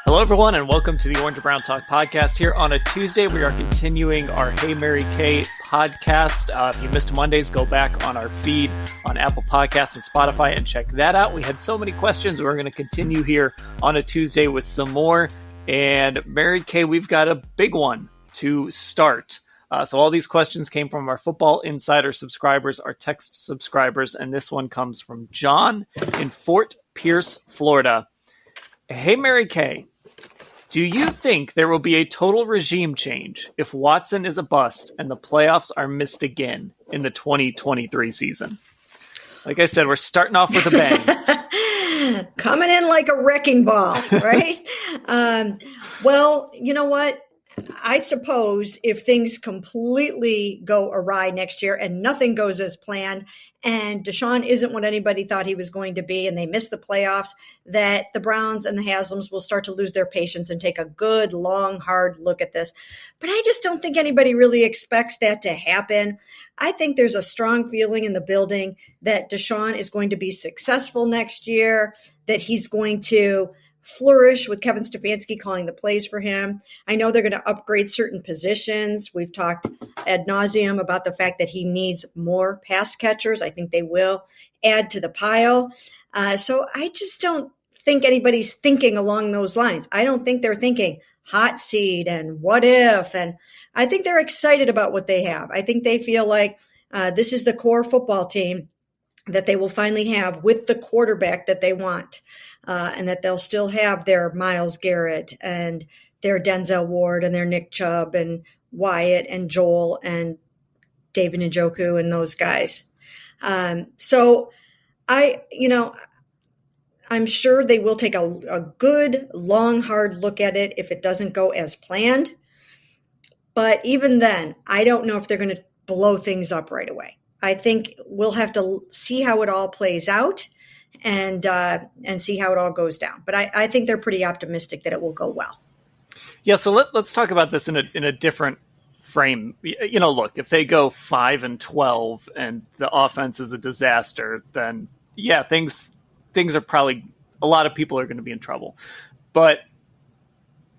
Hello, everyone, and welcome to the Orange and Brown Talk podcast. Here on a Tuesday, we are continuing our Hey Mary Kay podcast. If you missed Mondays, go back on our feed on Apple Podcasts and Spotify and check that out. We had so many questions. We're going to continue here on a Tuesday with some more. And Mary Kay, we've got a big one to start. So all these questions came from our Football Insider subscribers, our text subscribers, and this one comes from John in Fort Pierce, Florida. Hey, Mary Kay, do you think there will be a total regime change if Watson is a bust and the playoffs are missed again in the 2023 season? Like I said, we're starting off with a bang. Coming in like a wrecking ball, right? Well, you know what? I suppose if things completely go awry next year and nothing goes as planned and Deshaun isn't what anybody thought he was going to be and they miss the playoffs, that the Browns and the Haslams will start to lose their patience and take a good, long, hard look at this. But I just don't think anybody really expects that to happen. I think there's a strong feeling in the building that Deshaun is going to be successful next year, that he's going to flourish with Kevin Stefanski calling the plays for him. I know they're going to upgrade certain positions. We've talked ad nauseum about the fact that he needs more pass catchers. I think they will add to the pile. So I just don't think anybody's thinking along those lines. I don't think they're thinking hot seat and what if. And I think they're excited about what they have. I think they feel like this is the core football team that they will finally have with the quarterback that they want, and that they'll still have their Myles Garrett and their Denzel Ward and their Nick Chubb and Wyatt and Joel and David Njoku and those guys. So I'm sure they will take a good, long, hard look at it if it doesn't go as planned. But even then, I don't know if they're going to blow things up right away. I think we'll have to see how it all plays out and see how it all goes down. But I think they're pretty optimistic that it will go well. Yeah, so let's talk about this in a different frame. You know, look, if they go 5-12 and the offense is a disaster, then yeah, things are probably, a lot of people are going to be in trouble. But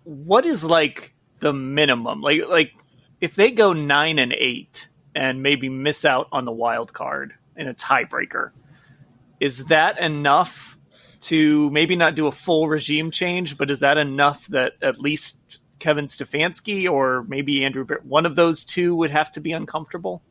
what is like the minimum? Like if they go 9-8 and maybe miss out on the wild card in a tiebreaker, is that enough to maybe not do a full regime change, but is that enough that at least Kevin Stefanski or maybe Andrew Barrett, one of those two, would have to be uncomfortable?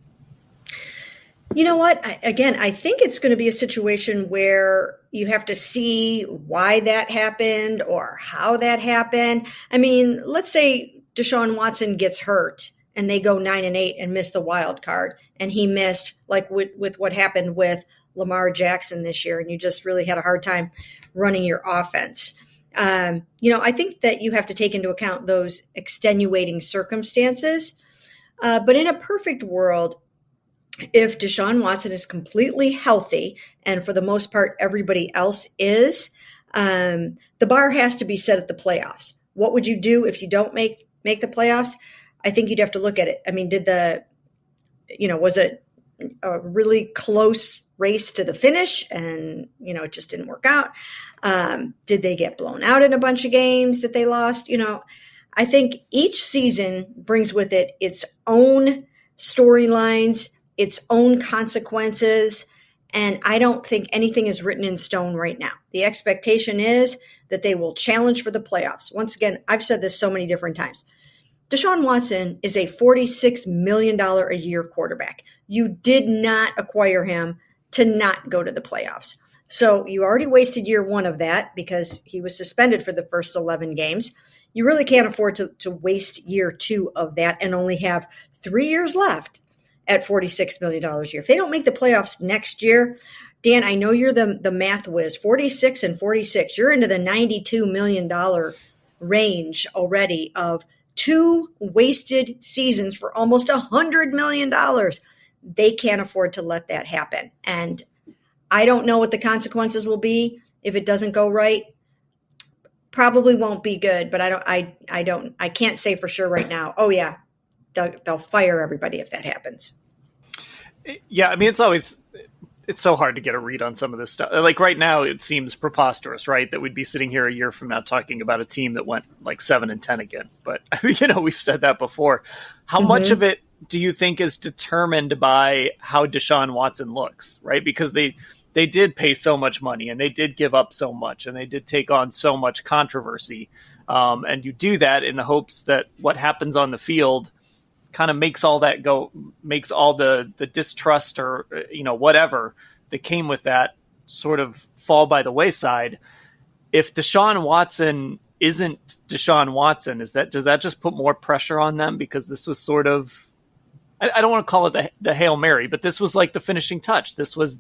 You know what? I think it's going to be a situation where you have to see why that happened or how that happened. I mean, let's say Deshaun Watson gets hurt and they go 9-8 and miss the wild card, and he missed, like with what happened with Lamar Jackson this year, and you just really had a hard time running your offense. I think that you have to take into account those extenuating circumstances. But in a perfect world, if Deshaun Watson is completely healthy, and for the most part everybody else is, the bar has to be set at the playoffs. What would you do if you don't make the playoffs? I think you'd have to look at it. I mean, was it a really close race to the finish and, it just didn't work out? Did they get blown out in a bunch of games that they lost? I think each season brings with it its own storylines, its own consequences. And I don't think anything is written in stone right now. The expectation is that they will challenge for the playoffs. Once again, I've said this so many different times. Deshaun Watson is a $46 million a year quarterback. You did not acquire him to not go to the playoffs. So you already wasted year one of that because he was suspended for the first 11 games. You really can't afford to waste year two of that and only have 3 years left at $46 million a year. If they don't make the playoffs next year, Dan, I know you're the math whiz, 46 and 46. You're into the $92 million range already of 2 wasted seasons for almost $100 million. They can't afford to let that happen. And I don't know what the consequences will be if it doesn't go right. Probably won't be good, but I can't say for sure right now. Oh yeah, they'll fire everybody if that happens. Yeah, I mean, it's always it's so hard to get a read on some of this stuff. Like right now, it seems preposterous, right? That we'd be sitting here a year from now talking about a team that went like 7-10 again. But we've said that before. How much of it do you think is determined by how Deshaun Watson looks, right? Because they did pay so much money and they did give up so much and they did take on so much controversy. And you do that in the hopes that what happens on the field kind of makes all the distrust or, whatever that came with that sort of fall by the wayside. If Deshaun Watson isn't Deshaun Watson, does that just put more pressure on them? Because this was sort of, I don't want to call it the Hail Mary, but this was like the finishing touch. This was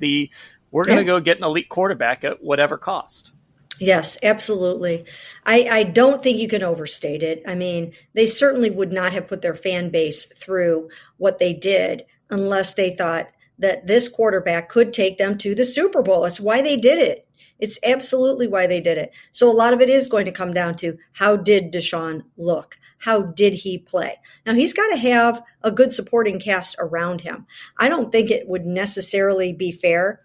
we're going to go get an elite quarterback at whatever cost. Yes, absolutely. I don't think you can overstate it. I mean, they certainly would not have put their fan base through what they did unless they thought that this quarterback could take them to the Super Bowl. It's why they did it. It's absolutely why they did it. So a lot of it is going to come down to how did Deshaun look? How did he play? Now, he's got to have a good supporting cast around him. I don't think it would necessarily be fair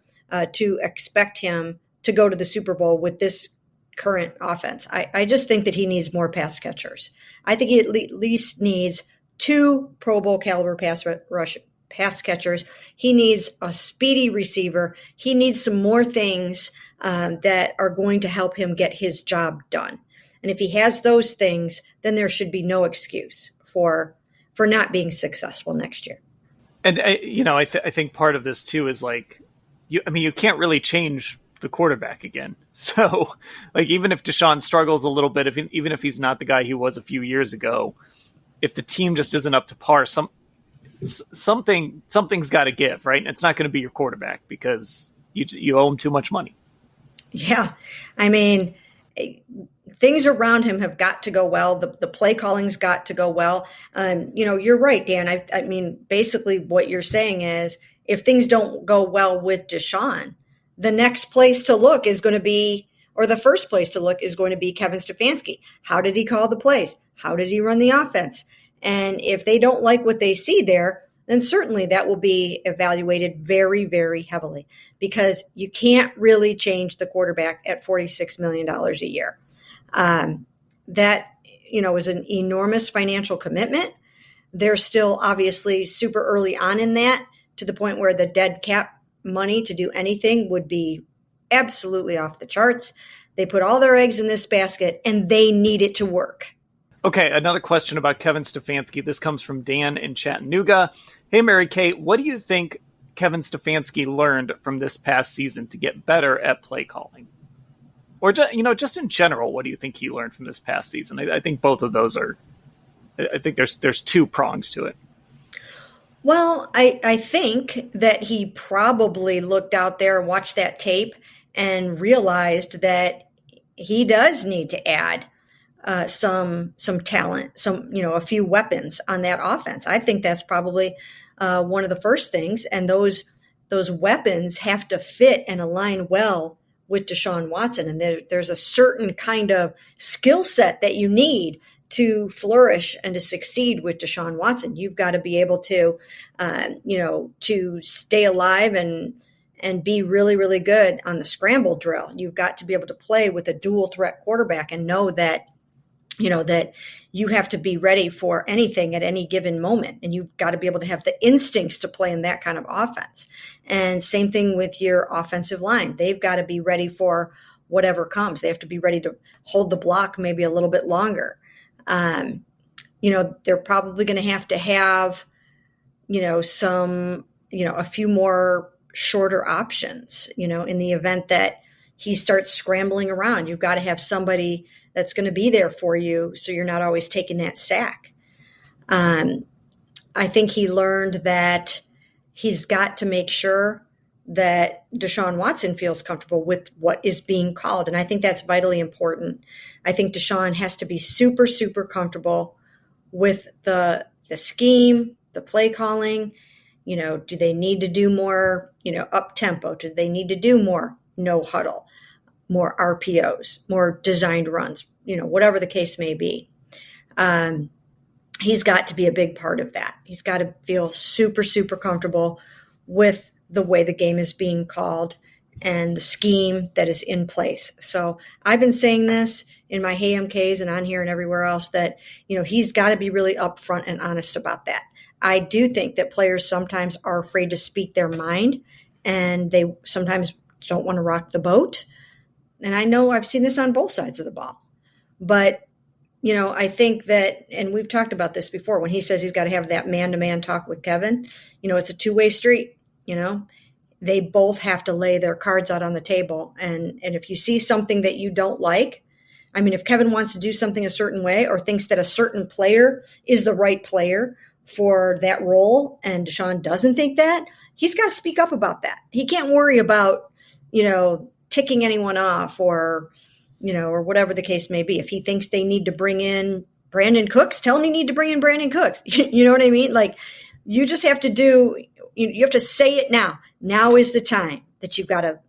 to expect him to go to the Super Bowl with this current offense. I just think that he needs more pass catchers. I think he at least needs 2 Pro Bowl caliber pass catchers. He needs a speedy receiver. He needs some more things that are going to help him get his job done. And if he has those things, then there should be no excuse for not being successful next year. And I think part of this too is like, you can't really change the quarterback again. So like, even if Deshaun struggles a little bit, even if he's not the guy he was a few years ago, if the team just isn't up to par, something's got to give, right? And it's not going to be your quarterback because you owe him too much money. Yeah. I mean, things around him have got to go well. The play calling's got to go well. You're right, Dan. I mean, basically what you're saying is if things don't go well with Deshaun, the next place to look is going to be, or the first place to look is going to be Kevin Stefanski. How did he call the plays? How did he run the offense? And if they don't like what they see there, then certainly that will be evaluated very, very heavily because you can't really change the quarterback at $46 million a year. That, is an enormous financial commitment. They're still obviously super early on in that to the point where the dead cap money to do anything would be absolutely off the charts. They put all their eggs in this basket and they need it to work. Okay, another question about Kevin Stefanski. This comes from Dan in Chattanooga. Hey, Mary Kate, what do you think Kevin Stefanski learned from this past season to get better at play calling? Or, just in general, what do you think he learned from this past season? I think both of those I think there's 2 prongs to it. Well, I think that he probably looked out there and watched that tape and realized that he does need to add some talent, a few weapons on that offense. I think that's probably one of the first things. And those weapons have to fit and align well with Deshaun Watson. And there's a certain kind of skill set that you need to flourish and to succeed with Deshaun Watson. You've got to be able to, to stay alive and be really, really good on the scramble drill. You've got to be able to play with a dual threat quarterback and know that, that you have to be ready for anything at any given moment. And you've got to be able to have the instincts to play in that kind of offense. And same thing with your offensive line. They've got to be ready for whatever comes. They have to be ready to hold the block maybe a little bit longer. They're probably going to have, a few more shorter options, in the event that he starts scrambling around. You've got to have somebody that's going to be there for you so you're not always taking that sack. I think he learned that he's got to make sure that Deshaun Watson feels comfortable with what is being called. And I think that's vitally important. I think Deshaun has to be super, super comfortable with the scheme, the play calling. Do they need to do more, up tempo? Do they need to do more no huddle, more RPOs, more designed runs, whatever the case may be? He's got to be a big part of that. He's got to feel super, super comfortable with the way the game is being called and the scheme that is in place. So I've been saying this in my Hey MKs and on here and everywhere else that, he's got to be really upfront and honest about that. I do think that players sometimes are afraid to speak their mind, and they sometimes don't want to rock the boat. And I know I've seen this on both sides of the ball. But, I think that, and we've talked about this before, when he says he's got to have that man-to-man talk with Kevin, it's a two-way street. They both have to lay their cards out on the table. And if you see something that you don't like, if Kevin wants to do something a certain way or thinks that a certain player is the right player for that role, and Deshaun doesn't think that, he's got to speak up about that. He can't worry about, ticking anyone off or whatever the case may be. If he thinks they need to bring in Brandon Cooks, tell him you need to bring in Brandon Cooks. You know what I mean? Like, you just have to you have to say it now. Now is the time that you've got to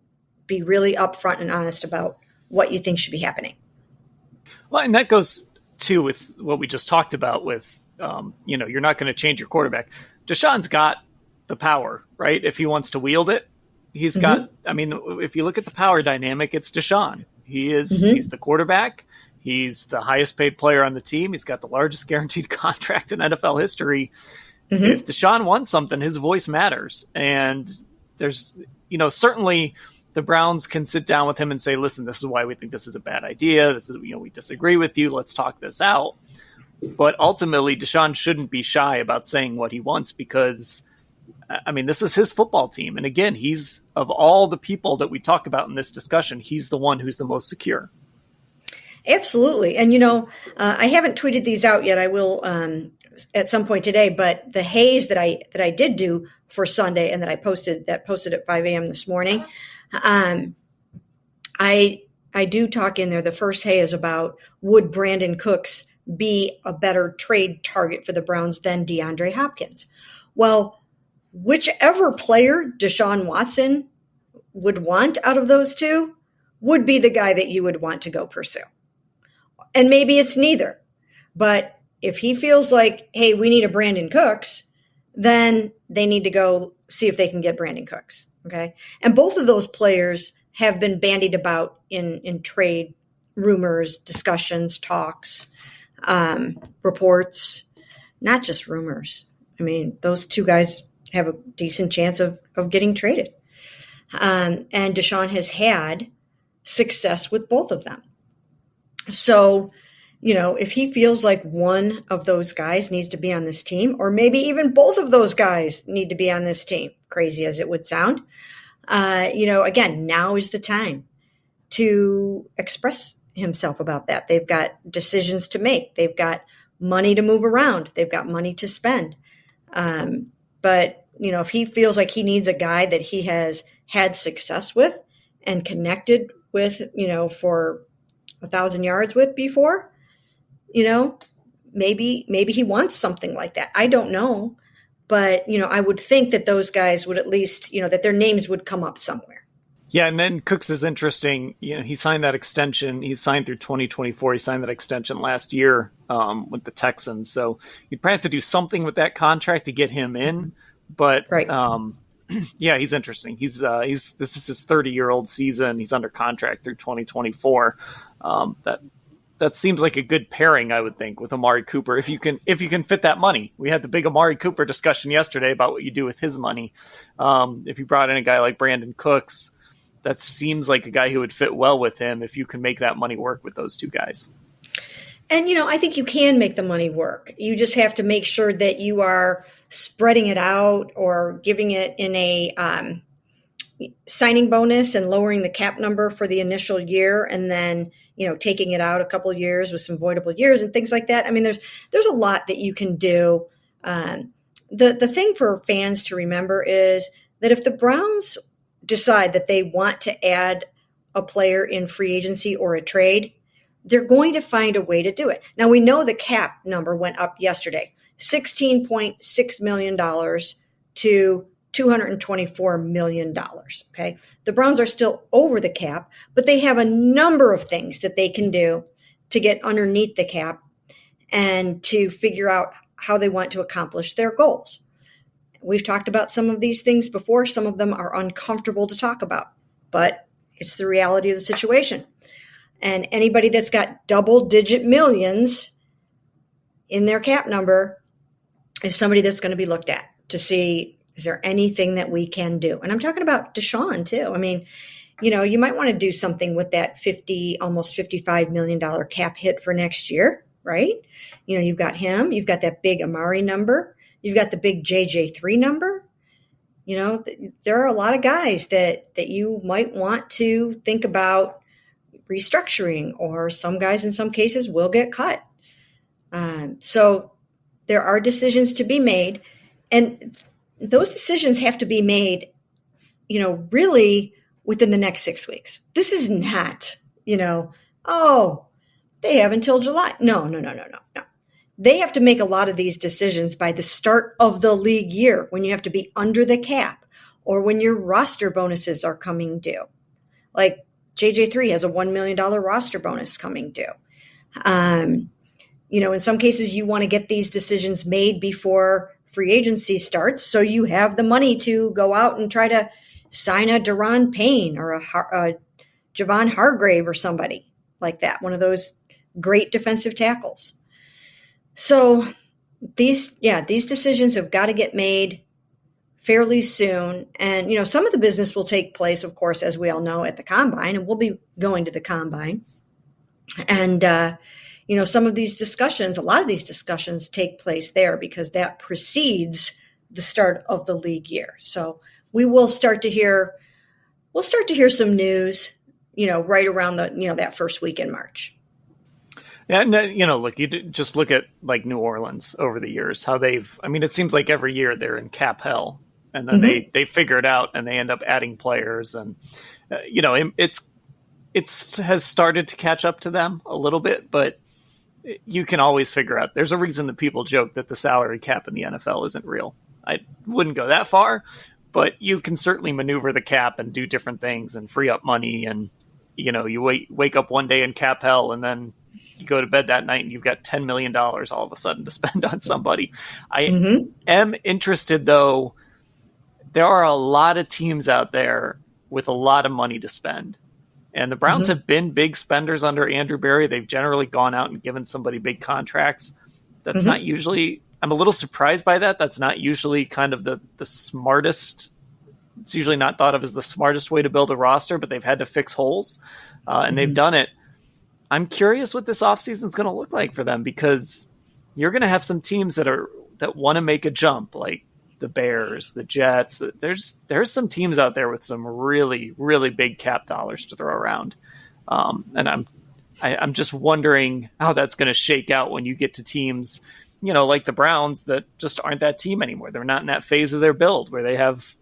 be really upfront and honest about what you think should be happening. Well, and that goes too with what we just talked about with, you're not going to change your quarterback. Deshaun's got the power, right? If he wants to wield it, he's got, if you look at the power dynamic, it's Deshaun. He's the quarterback. He's the highest paid player on the team. He's got the largest guaranteed contract in NFL history. If Deshaun wants something, his voice matters. And there's, certainly the Browns can sit down with him and say, listen, this is why we think this is a bad idea. This is, we disagree with you. Let's talk this out. But ultimately, Deshaun shouldn't be shy about saying what he wants because, this is his football team. And again, he's, of all the people that we talk about in this discussion, he's the one who's the most secure. Absolutely. And, I haven't tweeted these out yet. I will at some point today, but the haze that I did do for Sunday and that I posted at 5 a.m. this morning, I do talk in there. The first hay is about, would Brandon Cooks be a better trade target for the Browns than DeAndre Hopkins? Well, whichever player Deshaun Watson would want out of those two would be the guy that you would want to go pursue. And maybe it's neither. But if he feels like, hey, we need a Brandon Cooks, then they need to go see if they can get Brandon Cooks. Okay. And both of those players have been bandied about in trade rumors, discussions, talks, reports, not just rumors. Those two guys have a decent chance of getting traded. And Deshaun has had success with both of them. So, if he feels like one of those guys needs to be on this team, or maybe even both of those guys need to be on this team, crazy as it would sound, again, now is the time to express himself about that. They've got decisions to make. They've got money to move around. They've got money to spend. But, if he feels like he needs a guy that he has had success with and connected with, for 1,000 yards with before, maybe he wants something like that. I don't know. But, I would think that those guys would at least, that their names would come up somewhere. Yeah, and then Cooks is interesting. He signed that extension. He signed through 2024. He signed that extension last year with the Texans. So you'd probably have to do something with that contract to get him in. But right. Yeah, he's interesting. This is his 30-year-old season. He's under contract through 2024. That seems like a good pairing, I would think, with Amari Cooper if you can fit that money. We had the big Amari Cooper discussion yesterday about what you do with his money. If you brought in a guy like Brandon Cooks, that seems like a guy who would fit well with him if you can make that money work with those two guys. And, I think you can make the money work. You just have to make sure that you are spreading it out or giving it in a signing bonus and lowering the cap number for the initial year and then, taking it out a couple of years with some voidable years and things like that. There's a lot that you can do. The thing for fans to remember is that if the Browns decide that they want to add a player in free agency or a trade, they're going to find a way to do it. Now, we know the cap number went up yesterday, $16.6 million to $224 million. Okay. The Browns are still over the cap, but they have a number of things that they can do to get underneath the cap and to figure out how they want to accomplish their goals. we've talked about some of these things before. Some of them are uncomfortable to talk about, but it's the reality of the situation. And anybody that's got double-digit millions in their cap number is somebody that's going to be looked at to see, is there anything that we can do? And I'm talking about Deshaun too. I mean, you might want to do something with that almost $55 million cap hit for next year, right? You've got him, you've got that big Amari number, you've got the big JJ3 number. There are a lot of guys that you might want to think about restructuring, or some guys in some cases will get cut. So there are decisions to be made, and those decisions have to be made, really within the next 6 weeks. This is not, they have until July. No. They have to make a lot of these decisions by the start of the league year, when you have to be under the cap, or when your roster bonuses are coming due. Like JJ3 has a $1 million roster bonus coming due. In some cases, you want to get these decisions made before free agency starts, so you have the money to go out and try to sign a Deron Payne or a Javon Hargrave or somebody like that, one of those great defensive tackles. So these decisions have got to get made fairly soon. And, some of the business will take place, of course, as we all know, at the combine, and we'll be going to the combine. And, some of these discussions, a lot of these discussions take place there because that precedes the start of the league year. So we will start to hear some news, right around that first week in March. Yeah, and look, just look at like New Orleans over the years, how it seems like every year they're in cap hell, and then they figure it out and they end up adding players, and it has started to catch up to them a little bit, but you can always figure out. There's a reason that people joke that the salary cap in the NFL isn't real. I wouldn't go that far, but you can certainly maneuver the cap and do different things and free up money, and you wake up one day in cap hell, and then you go to bed that night and you've got $10 million all of a sudden to spend on somebody. I am interested, though. There are a lot of teams out there with a lot of money to spend. And the Browns have been big spenders under Andrew Berry. They've generally gone out and given somebody big contracts. That's not usually, I'm a little surprised by that. That's not usually kind of the smartest. It's usually not thought of as the smartest way to build a roster, but they've had to fix holes, and they've done it. I'm curious what this offseason is going to look like for them, because you're going to have some teams that want to make a jump, like the Bears, the Jets. There's some teams out there with some really, really big cap dollars to throw around. And I'm just wondering how that's going to shake out when you get to teams, like the Browns, that just aren't that team anymore. They're not in that phase of their build where they have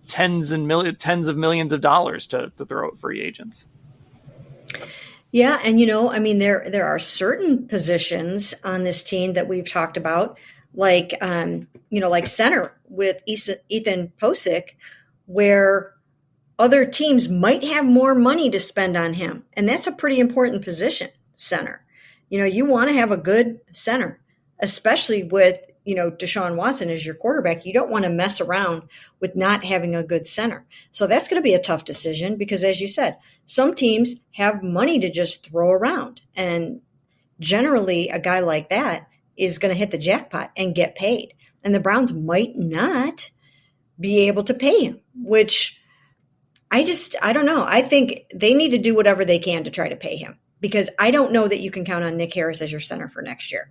tens of millions of dollars to throw at free agents. Yeah. And, there are certain positions on this team that we've talked about, like center with Ethan Posick, where other teams might have more money to spend on him. And that's a pretty important position, center. You want to have a good center, especially with, Deshaun Watson as your quarterback. You don't want to mess around with not having a good center. So that's going to be a tough decision because, as you said, some teams have money to just throw around. And generally, a guy like that is going to hit the jackpot and get paid. And the Browns might not be able to pay him, which I don't know. I think they need to do whatever they can to try to pay him, because I don't know that you can count on Nick Harris as your center for next year.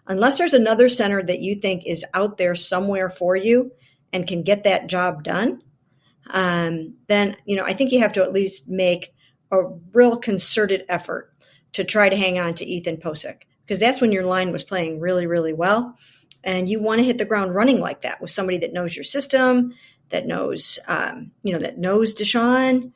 Unless there's another center that you think is out there somewhere for you and can get that job done, then, I think you have to at least make a real concerted effort to try to hang on to Ethan Posick, because that's when your line was playing really, really well. And you want to hit the ground running like that with somebody that knows your system, that knows, that knows Deshaun,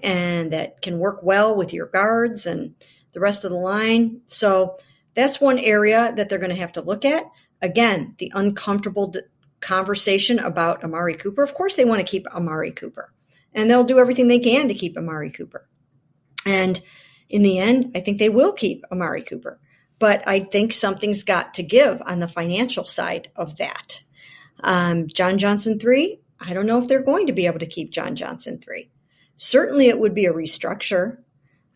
and that can work well with your guards and the rest of the line. So that's one area that they're going to have to look at. Again, the uncomfortable conversation about Amari Cooper. Of course, they want to keep Amari Cooper, and they'll do everything they can to keep Amari Cooper. And in the end, I think they will keep Amari Cooper. But I think something's got to give on the financial side of that. John Johnson 3, I don't know if they're going to be able to keep John Johnson 3. Certainly it would be a restructure.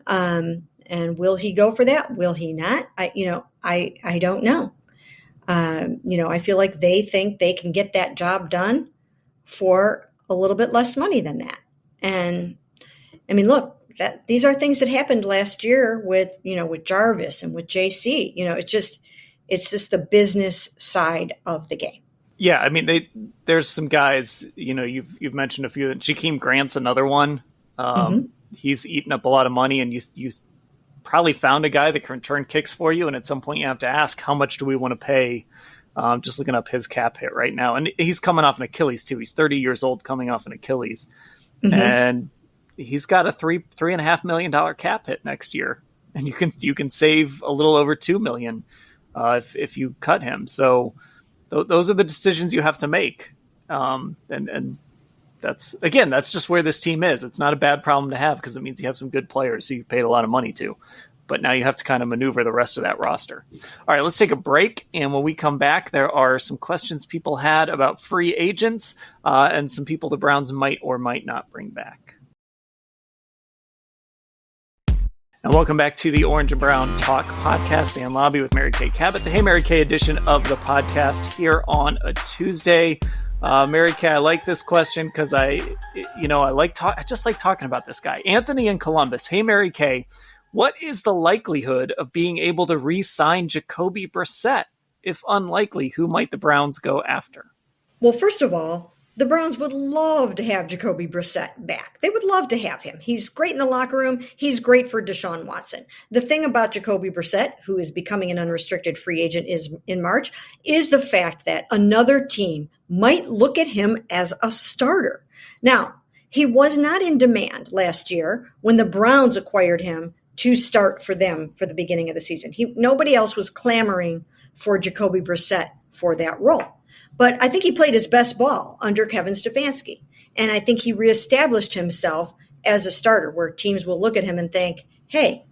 And will he go for that? Will he not? I don't know. I feel like they think they can get that job done for a little bit less money than that. And I mean, look, these are things that happened last year with Jarvis and with JC. It's just the business side of the game. Yeah, I mean, there's some guys. You've mentioned a few. Jakeem Grant's another one. He's eaten up a lot of money, and you probably found a guy that can return kicks for you. And at some point, you have to ask, how much do we want to pay? Just looking up his cap hit right now, and he's coming off an Achilles too. He's 30 years old, coming off an Achilles, and he's got a $3.5 million cap hit next year, and you can save a little over $2 million if you cut him. So those are the decisions you have to make, and that's just where this team is. It's not a bad problem to have because it means you have some good players who you paid a lot of money to. But now you have to kind of maneuver the rest of that roster. All right, let's take a break. And when we come back, there are some questions people had about free agents and some people the Browns might or might not bring back. And welcome back to the Orange and Brown Talk podcast and Labbe with Mary Kay Cabot, the Hey Mary Kay edition of the podcast here on a Tuesday. Mary Kay, I like this question because I just like talking about this guy. Anthony in Columbus. Hey, Mary Kay. What is the likelihood of being able to re-sign Jacoby Brissett? If unlikely, who might the Browns go after? Well, first of all, the Browns would love to have Jacoby Brissett back. They would love to have him. He's great in the locker room. He's great for Deshaun Watson. The thing about Jacoby Brissett, who is becoming an unrestricted free agent in March, is the fact that another team might look at him as a starter. Now, he was not in demand last year when the Browns acquired him to start for them for the beginning of the season. Nobody else was clamoring for Jacoby Brissett for that role. But I think he played his best ball under Kevin Stefanski. And I think he reestablished himself as a starter where teams will look at him and think, hey,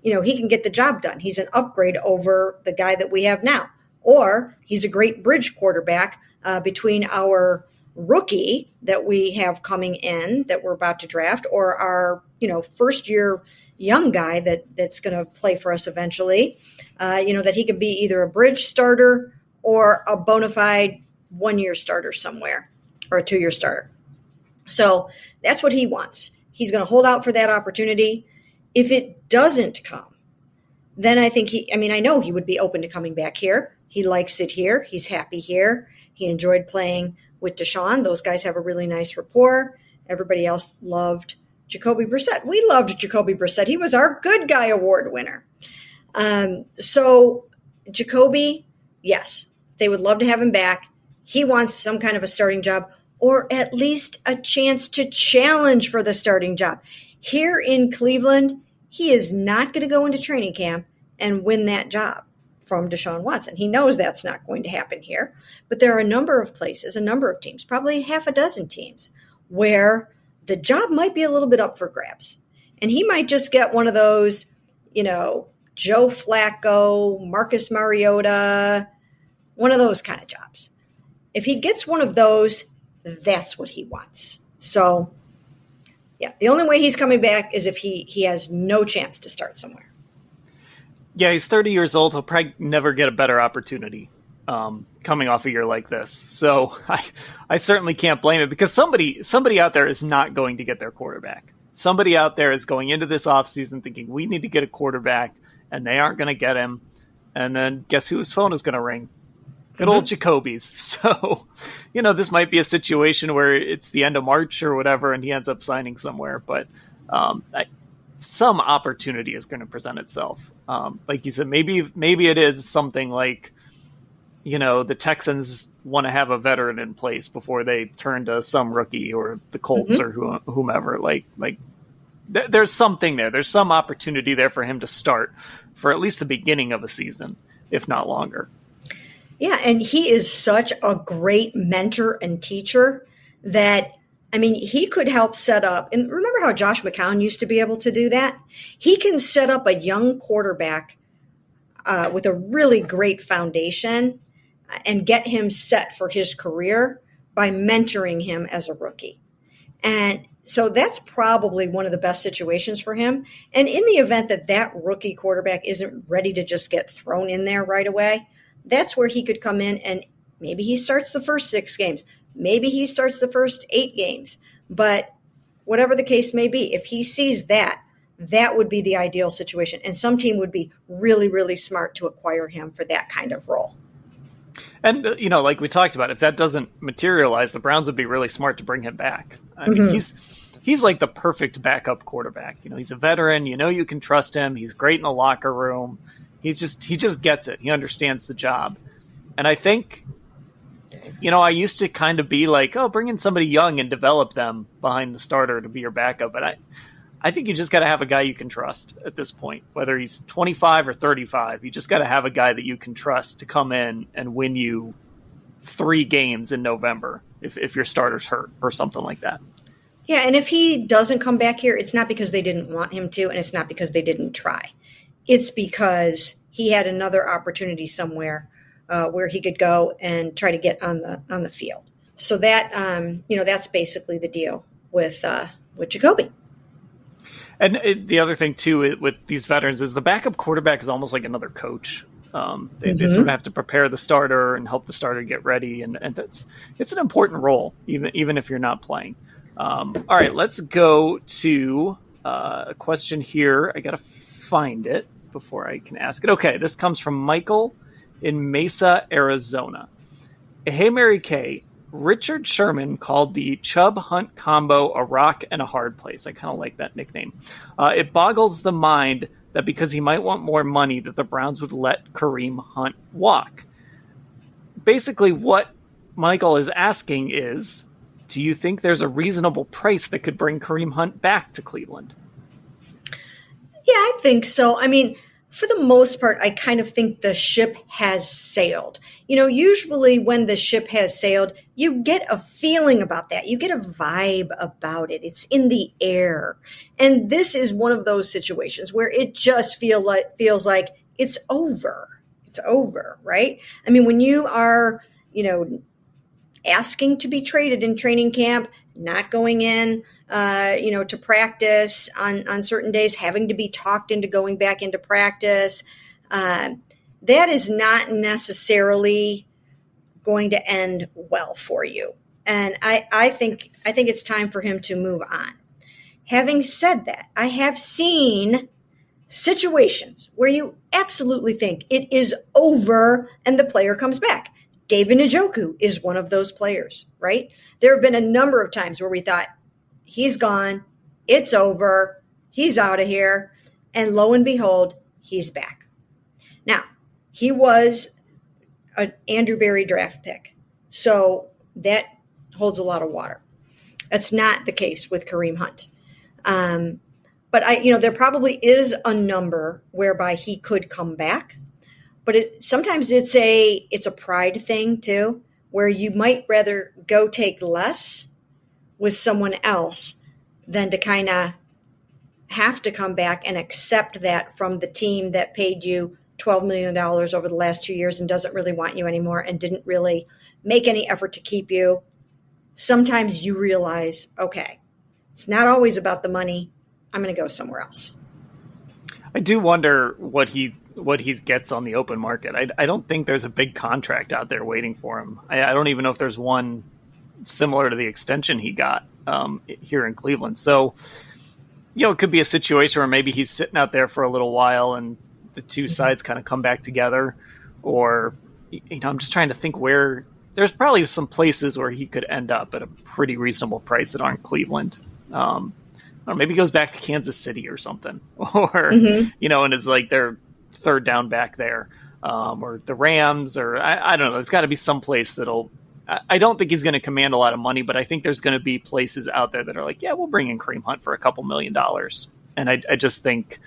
he can get the job done. He's an upgrade over the guy that we have now. Or he's a great bridge quarterback between our rookie that we have coming in that we're about to draft or our first year young guy that's going to play for us eventually, that he could be either a bridge starter or a bona fide 1-year starter somewhere or a 2-year starter. So that's what he wants. He's going to hold out for that opportunity. If it doesn't come, then I think I know he would be open to coming back here. He likes it here. He's happy here. He enjoyed playing with Deshaun. Those guys have a really nice rapport. Everybody else loved Jacoby Brissett. We loved Jacoby Brissett. He was our Good Guy Award winner. So Jacoby, yes, they would love to have him back. He wants some kind of a starting job or at least a chance to challenge for the starting job. Here in Cleveland, he is not going to go into training camp and win that job from Deshaun Watson. He knows that's not going to happen here. But there are a number of places, a number of teams, probably half a dozen teams, where the job might be a little bit up for grabs. And he might just get one of those, Joe Flacco, Marcus Mariota, one of those kind of jobs. If he gets one of those, that's what he wants. So, yeah, the only way he's coming back is if he has no chance to start somewhere. Yeah, he's 30 years old. He'll probably never get a better opportunity coming off a year like this. So I certainly can't blame it because somebody out there is not going to get their quarterback. Somebody out there is going into this offseason thinking we need to get a quarterback, and they aren't going to get him. And then guess whose phone is going to ring? Good old Jacoby's. So, this might be a situation where it's the end of March or whatever, and he ends up signing somewhere. But some opportunity is going to present itself. Like you said, maybe it is something like, the Texans want to have a veteran in place before they turn to some rookie or the Colts or whomever. There's something there. There's some opportunity there for him to start for at least the beginning of a season, if not longer. Yeah, and he is such a great mentor and teacher that, he could help set up. And remember how Josh McCown used to be able to do that? He can set up a young quarterback with a really great foundation and get him set for his career by mentoring him as a rookie. And so that's probably one of the best situations for him. And in the event that that rookie quarterback isn't ready to just get thrown in there right away, that's where he could come in and maybe he starts the first 6 games. Maybe he starts the first 8 games. But whatever the case may be, if he sees that, that would be the ideal situation. And some team would be really, really smart to acquire him for that kind of role. And, like we talked about, if that doesn't materialize, the Browns would be really smart to bring him back. I mean, he's like the perfect backup quarterback. He's a veteran. You can trust him. He's great in the locker room. He just gets it. He understands the job. And I think, I used to kind of be like, oh, bring in somebody young and develop them behind the starter to be your backup. But I think you just got to have a guy you can trust at this point, whether he's 25 or 35. You just got to have a guy that you can trust to come in and win you 3 games in November if your starter's hurt or something like that. Yeah, and if he doesn't come back here, it's not because they didn't want him to, and it's not because they didn't try. It's because he had another opportunity somewhere where he could go and try to get on the field. So that that's basically the deal with Jacoby. And the other thing, too, with these veterans is the backup quarterback is almost like another coach. They sort of have to prepare the starter and help the starter get ready. And it's an important role, even if you're not playing. All right, let's go to a question here. I got to find it before I can ask it. Okay, this comes from Michael in Mesa, Arizona. Hey, Mary Kay. Richard Sherman called the Chubb-Hunt combo a rock and a hard place. I kind of like that nickname. It boggles the mind that because he might want more money that the Browns would let Kareem Hunt walk. Basically, what Michael is asking is, do you think there's a reasonable price that could bring Kareem Hunt back to Cleveland? Yeah, I think so. I mean, for the most part, I kind of think the ship has sailed. Usually when the ship has sailed, you get a feeling about that. You get a vibe about it. It's in the air. And this is one of those situations where it just feels like it's over. It's over, right? I mean, when you are, asking to be traded in training camp, not going in, to practice on certain days, having to be talked into going back into practice. That is not necessarily going to end well for you. And I think it's time for him to move on. Having said that, I have seen situations where you absolutely think it is over and the player comes back. David Njoku is one of those players, right? There have been a number of times where we thought, he's gone, it's over, he's out of here, and lo and behold, he's back. Now, he was an Andrew Berry draft pick, so that holds a lot of water. That's not the case with Kareem Hunt. But there probably is a number whereby he could come back. But sometimes it's a pride thing too, where you might rather go take less with someone else than to kind of have to come back and accept that from the team that paid you $12 million over the last 2 years and doesn't really want you anymore and didn't really make any effort to keep you. Sometimes you realize, okay, it's not always about the money. I'm going to go somewhere else. I do wonder what he gets on the open market. I don't think there's a big contract out there waiting for him. I don't even know if there's one similar to the extension he got here in Cleveland. So, it could be a situation where maybe he's sitting out there for a little while and the two sides kind of come back together. Or, I'm just trying to think where there's probably some places where he could end up at a pretty reasonable price that aren't Cleveland. Or maybe he goes back to Kansas City or something, or, and is like their third down back there, or the Rams, or I don't know. There's got to be some place I don't think he's going to command a lot of money, but I think there's going to be places out there that are like, yeah, we'll bring in Kareem Hunt for a couple $1 million. And I just think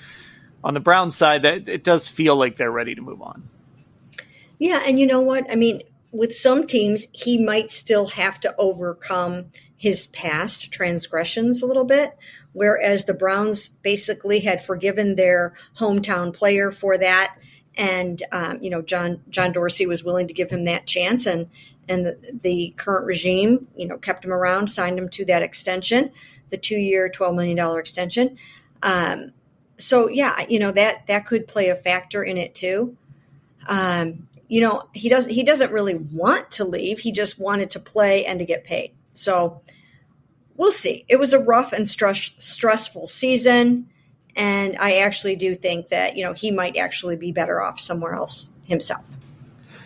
on the Browns side that it does feel like they're ready to move on. Yeah. And you know what? I mean, with some teams, he might still have to overcome his past transgressions a little bit, whereas the Browns basically had forgiven their hometown player for that. And, John Dorsey was willing to give him that chance. And the current regime, kept him around, signed him to that extension, the 2-year, $12 million extension. That could play a factor in it too. He doesn't really want to leave. He just wanted to play and to get paid. So we'll see. It was a rough and stressful season. And I actually do think that, he might actually be better off somewhere else himself.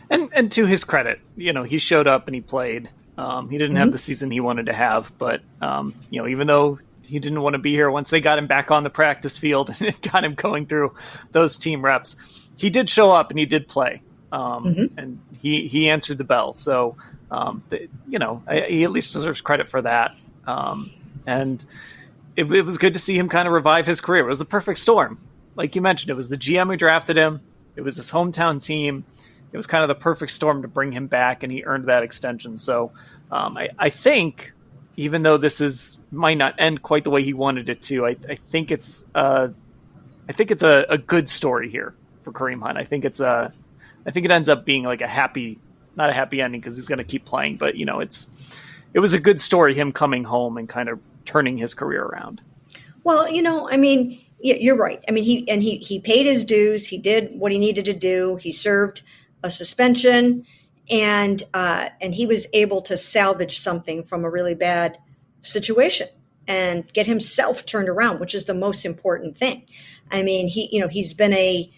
And to his credit, he showed up and he played. He didn't have the season he wanted to have, but, even though he didn't want to be here, once they got him back on the practice field and it got him going through those team reps, he did show up and he did play. And he answered the bell. So, he at least deserves credit for that. And it was good to see him kind of revive his career. It was a perfect storm. Like you mentioned, it was the GM who drafted him. It was his hometown team. It was kind of the perfect storm to bring him back, and he earned that extension. So I think, even though this might not end quite the way he wanted it to, I think it's a good story here for Kareem Hunt. I think it ends up being like not a happy ending because he's going to keep playing, but it was a good story, him coming home and kind of turning his career around. Well, you're right. He paid his dues. He did what he needed to do. He served a suspension, and he was able to salvage something from a really bad situation and get himself turned around, which is the most important thing. He's been a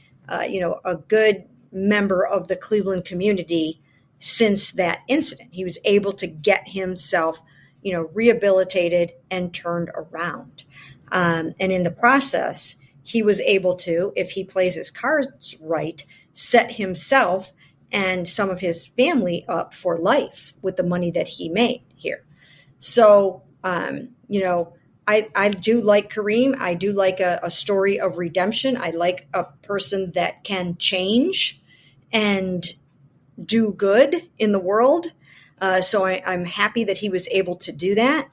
good member of the Cleveland community since that incident. He was able to get himself, rehabilitated and turned around. And in the process, he was able to, if he plays his cards right, set himself and some of his family up for life with the money that he made here. So, I do like Kareem. I do like a story of redemption. I like a person that can change and do good in the world. So I'm happy that he was able to do that.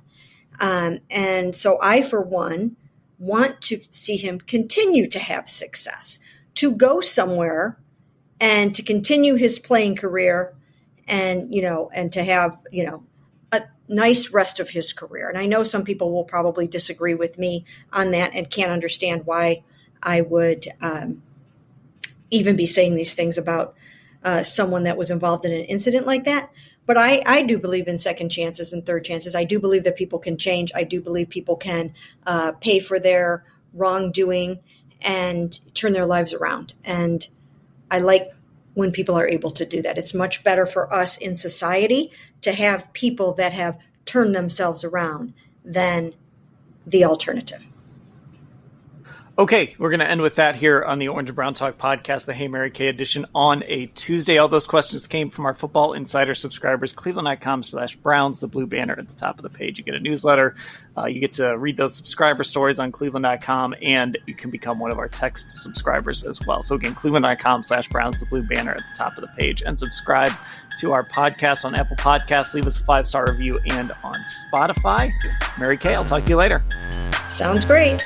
And so I, for one, want to see him continue to have success, to go somewhere and to continue his playing career and to have, a nice rest of his career. And I know some people will probably disagree with me on that and can't understand why I would even be saying these things about someone that was involved in an incident like that. But I do believe in second chances and third chances. I do believe that people can change. I do believe people can pay for their wrongdoing and turn their lives around. And I like when people are able to do that. It's much better for us in society to have people that have turned themselves around than the alternative. Okay, we're going to end with that here on the Orange and Brown Talk podcast, the Hey Mary Kay edition on a Tuesday. All those questions came from our Football Insider subscribers, cleveland.com/Browns, the blue banner at the top of the page. You get a newsletter. You get to read those subscriber stories on cleveland.com, and you can become one of our text subscribers as well. So again, cleveland.com/Browns, the blue banner at the top of the page, and subscribe to our podcast on Apple Podcasts. Leave us a 5-star review and on Spotify. Mary Kay, I'll talk to you later. Sounds great.